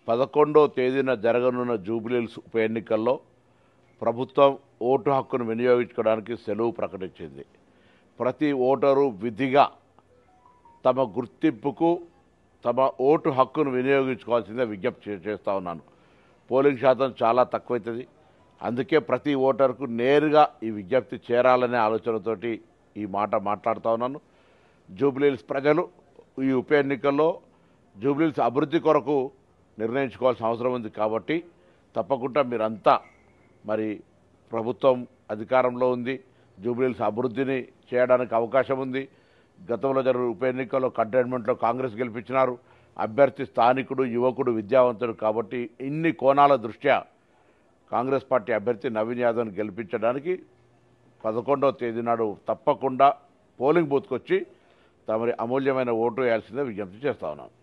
11వ తేదీన జరగనున్న జూబ్లీహిల్స్ ఉప ఎన్నికల్లో ప్రభుత్వం ఓటు హక్కును వినియోగించుకోవడానికి సెలవు ప్రకటించింది. ప్రతి ఓటరు విధిగా తమ గుర్తింపుకు తమ ఓటు హక్కును వినియోగించుకోవాల్సిందే విజ్ఞప్తి చేస్తూ ఉన్నాను. పోలింగ్ శాతం చాలా తక్కువైతుంది. అందుకే ప్రతి ఓటరుకు నేరుగా ఈ విజ్ఞప్తి చేరాలనే ఆలోచనతోటి ఈ మాట మాట్లాడుతూ ఉన్నాను. జూబ్లీహిల్స్ ప్రజలు ఈ ఉప ఎన్నికల్లో జూబ్లీహిల్స్ అభివృద్ధి కొరకు నిర్ణయించుకోవాల్సిన అవసరం ఉంది. కాబట్టి తప్పకుండా మీరంతా మరి ప్రభుత్వం అధికారంలో ఉంది, జూబ్లీహిల్స్ అభివృద్ధిని చేయడానికి అవకాశం ఉంది. గతంలో జరిగిన ఉప ఎన్నికల్లో కంటైన్మెంట్లో కాంగ్రెస్ గెలిపించినారు. అభ్యర్థి స్థానికుడు, యువకుడు, విద్యావంతుడు. కాబట్టి ఇన్ని కోణాల దృష్ట్యా కాంగ్రెస్ పార్టీ అభ్యర్థి నవీన్ యాదవ్ని గెలిపించడానికి 11వ తేదీ నాడు తప్పకుండా పోలింగ్ బూత్కి వచ్చి తమరి అమూల్యమైన ఓటు వేయాల్సిందే విజ్ఞప్తి చేస్తా ఉన్నాను.